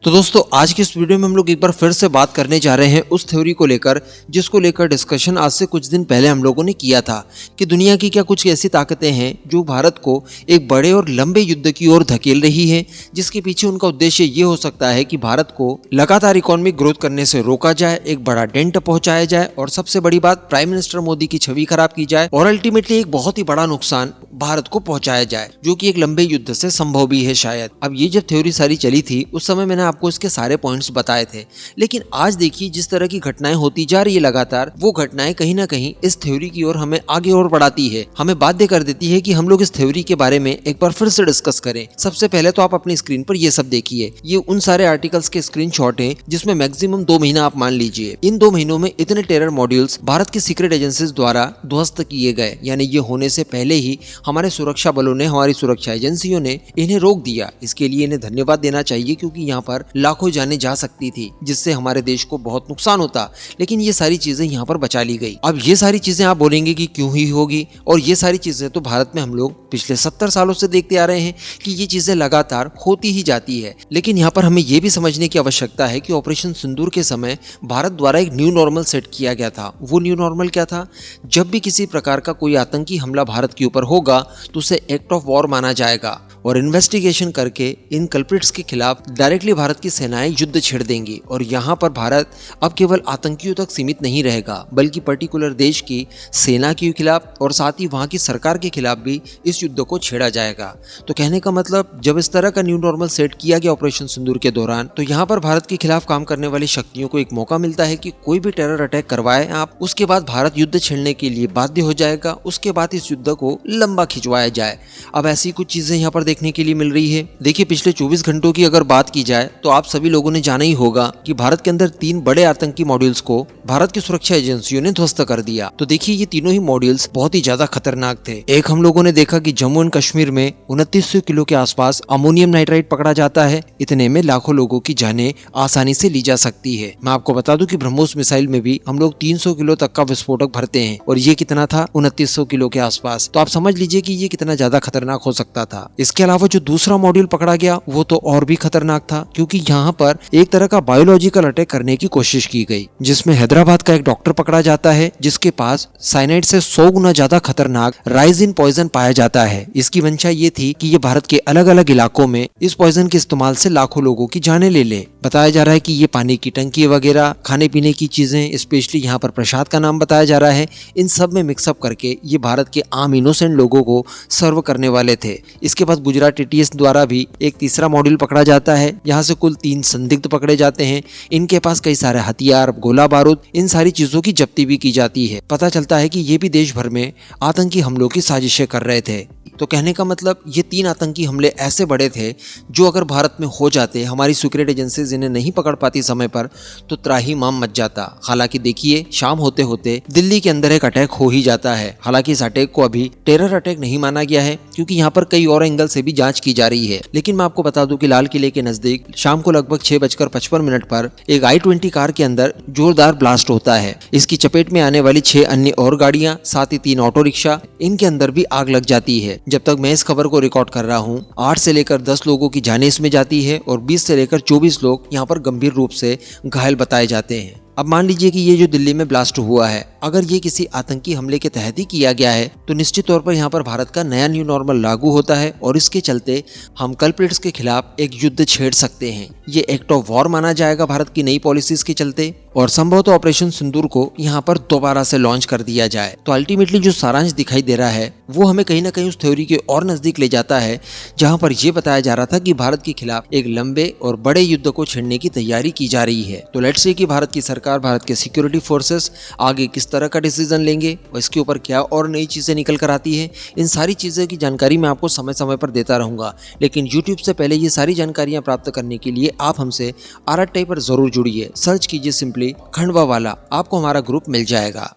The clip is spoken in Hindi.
तो दोस्तों आज की इस वीडियो में हम लोग एक बार फिर से बात करने जा रहे हैं उस थ्योरी को लेकर जिसको लेकर डिस्कशन आज से कुछ दिन पहले हम लोगों ने किया था कि दुनिया की क्या कुछ ऐसी ताकतें हैं जो भारत को एक बड़े और लंबे युद्ध की ओर धकेल रही है, जिसके पीछे उनका उद्देश्य ये हो सकता है कि भारत को लगातार इकोनॉमिक ग्रोथ करने से रोका जाए, एक बड़ा डेंट पहुंचाया जाए और सबसे बड़ी बात प्राइम मिनिस्टर मोदी की छवि खराब की जाए और अल्टीमेटली एक बहुत ही बड़ा नुकसान भारत को पहुंचाया जाए, जो कि एक लंबे युद्ध से संभव भी है शायद। अब ये जब थ्योरी सारी चली थी उस समय मैंने आपको इसके सारे पॉइंट्स बताए थे, लेकिन आज देखिए जिस तरह की घटनाएं होती जा रही है लगातार, वो घटनाएं कहीं ना कहीं इस थ्योरी की ओर हमें आगे और बढ़ाती है, हमें बाध्य कर देती है कि हम लोग इस थ्योरी के बारे में एक बार फिर से डिस्कस करें। सबसे पहले तो आप अपनी स्क्रीन पर ये सब देखिए, ये उन सारे आर्टिकल्स के स्क्रीनशॉट हैं जिसमें मैक्सिमम 2 महीना आप मान लीजिए। इन 2 महीनों में इतने टेरर मॉड्यूल्स भारत की सीक्रेट एजेंसीज द्वारा ध्वस्त किए गए, यानी ये होने से पहले ही हमारे सुरक्षा बलों ने, हमारी सुरक्षा एजेंसियों ने इन्हें रोक दिया। इसके लिए इन्हें धन्यवाद देना चाहिए क्योंकि यहाँ पर लाखों जाने जा सकती थी जिससे हमारे देश को बहुत नुकसान होता, लेकिन ये सारी चीजें यहाँ पर बचा ली गई। अब ये सारी चीजें आप बोलेंगे कि क्यों ही होगी, और ये सारी चीजें तो भारत में हम लोग पिछले 70 सालों से देखते आ रहे हैं कि ये चीजें लगातार होती ही जाती है। लेकिन यहाँ पर हमें ये भी समझने की आवश्यकता है कि ऑपरेशन सिंदूर के समय भारत द्वारा एक न्यू नॉर्मल सेट किया गया था। वो न्यू नॉर्मल क्या था? जब भी किसी प्रकार का कोई आतंकी हमला भारत के ऊपर होगा तो उसे एक्ट ऑफ वॉर माना जाएगा और इन्वेस्टिगेशन करके इन कल्प्रिट्स के खिलाफ डायरेक्टली भारत की सेनाएं युद्ध छेड़ देंगी। और यहाँ पर भारत अब केवल आतंकियों तक सीमित नहीं रहेगा, बल्कि पर्टिकुलर देश की सेना के खिलाफ और साथ ही वहाँ की सरकार के खिलाफ भी इस युद्ध को छेड़ा जाएगा। तो कहने का मतलब जब इस तरह का न्यू नॉर्मल सेट किया गया ऑपरेशन सिंदूर के दौरान, तो यहाँ पर भारत के खिलाफ काम करने वाली शक्तियों को एक मौका मिलता है कि कोई भी टेरर अटैक करवाए आप, उसके बाद भारत युद्ध छेड़ने के लिए बाध्य हो जाएगा, उसके बाद इस युद्ध को लंबा खिंचवाया जाए। अब ऐसी कुछ चीजें यहाँ पर देखने के लिए मिल रही है। देखिए पिछले 24 घंटों की अगर बात की जाए तो आप सभी लोगों ने जाना ही होगा कि भारत के अंदर 3 बड़े आतंकी मॉड्यूल्स को भारत की सुरक्षा एजेंसियों ने ध्वस्त कर दिया। तो देखिए ये तीनों ही मॉड्यूल्स बहुत ही ज्यादा खतरनाक थे। एक हम लोगों ने देखा कि जम्मू एंड कश्मीर में 2900 किलो के आसपास अमोनियम नाइट्राइट पकड़ा जाता है। इतने में लाखों लोगों की जानें आसानी से ली जा सकती है। मैं आपको बता दूं कि ब्रह्मोस मिसाइल में भी हम लोग 300 किलो तक का विस्फोटक भरते हैं और ये कितना था? 2900 किलो के आसपास। तो आप समझ लीजिए कि ये कितना ज्यादा खतरनाक हो सकता था। इसके अलावा जो दूसरा मॉड्यूल पकड़ा गया वो तो और भी खतरनाक था, क्योंकि यहाँ पर एक तरह का बायोलॉजिकल अटैक करने की कोशिश की गई, जिसमें हैदराबाद का एक डॉक्टर पकड़ा जाता है जिसके पास साइनाइड से 100 गुना ज्यादा खतरनाक राइजिन पॉइजन पाया जाता है। इसकी मंशा ये थी कि ये भारत के अलग अलग इलाकों में इस पॉइजन के इस्तेमाल से लाखों लोगों की जानें ले ले। बताया जा रहा है कि ये पानी की टंकी वगैरह, खाने पीने की चीजें, स्पेशली यहाँ पर प्रसाद का नाम बताया जा रहा है, इन सब में मिक्सअप करके ये भारत के आम इनोसेंट लोगों को सर्व करने वाले थे। इसके बाद गुजरात ATS द्वारा भी एक तीसरा मॉड्यूल पकड़ा जाता है। यहाँ से कुल 3 संदिग्ध पकड़े जाते हैं। इनके पास कई सारे हथियार, गोला बारूद, इन सारी चीजों की जब्ती भी की जाती है। पता चलता है कि ये भी देश भर में आतंकी हमलों की साजिशें कर रहे थे। तो कहने का मतलब ये 3 आतंकी हमले ऐसे बड़े थे जो अगर भारत में हो जाते, हमारी सीक्रेट एजेंसीज इन्हें नहीं पकड़ पाती समय पर, तो त्राहिमाम मच जाता। हालांकि देखिए शाम होते होते दिल्ली के अंदर एक अटैक हो ही जाता है। हालांकि इस अटैक को अभी टेरर अटैक नहीं माना गया है क्योंकि यहाँ पर कई और एंगल से भी जांच की जा रही है। लेकिन मैं आपको बता दूं कि लाल किले के नजदीक शाम को लगभग 6:55 पर एक I-20 कार के अंदर जोरदार ब्लास्ट होता है। इसकी चपेट में आने वाली 6 अन्य और गाड़ियां, साथ ही 3 ऑटो रिक्शा, इनके अंदर भी आग लग जाती है। जब तक मैं इस खबर को रिकॉर्ड कर रहा हूँ 8 से लेकर 10 लोगों की जानें इसमें जाती है और 20 से लेकर 24 लोग यहाँ पर गंभीर रूप से घायल बताए जाते हैं। अब मान लीजिए कि ये जो दिल्ली में ब्लास्ट हुआ है, अगर ये किसी आतंकी हमले के तहत ही किया गया है तो निश्चित तौर पर यहाँ पर भारत का नया न्यू नॉर्मल लागू होता है और इसके चलते हम कल्प्रिट्स के खिलाफ एक युद्ध छेड़ सकते हैं। ये एक्ट ऑफ वॉर माना जाएगा भारत की नई पॉलिसीज के चलते, और संभवतः ऑपरेशन सिंदूर को यहाँ पर दोबारा से लॉन्च कर दिया जाए। तो अल्टीमेटली जो सारांश दिखाई दे रहा है वो हमें कहीं ना कहीं उस थ्योरी के और नजदीक ले जाता है जहाँ पर यह बताया जा रहा था कि भारत के खिलाफ एक लंबे और बड़े युद्ध को छेड़ने की तैयारी की जा रही है। तो लेट्स सी कि भारत की सरकार, भारत के सिक्योरिटी फोर्सेस आगे किस तरह का डिसीजन लेंगे और इसके ऊपर क्या और नई चीजें निकल कर आती है। इन सारी चीजें की जानकारी मैं आपको समय समय पर देता रहूंगा, लेकिन YouTube से पहले ये सारी जानकारियां प्राप्त करने के लिए आप हमसे RRTI पर जरूर जुड़िए। सर्च कीजिए सिंपली खंडवा वाला, आपको हमारा ग्रुप मिल जाएगा।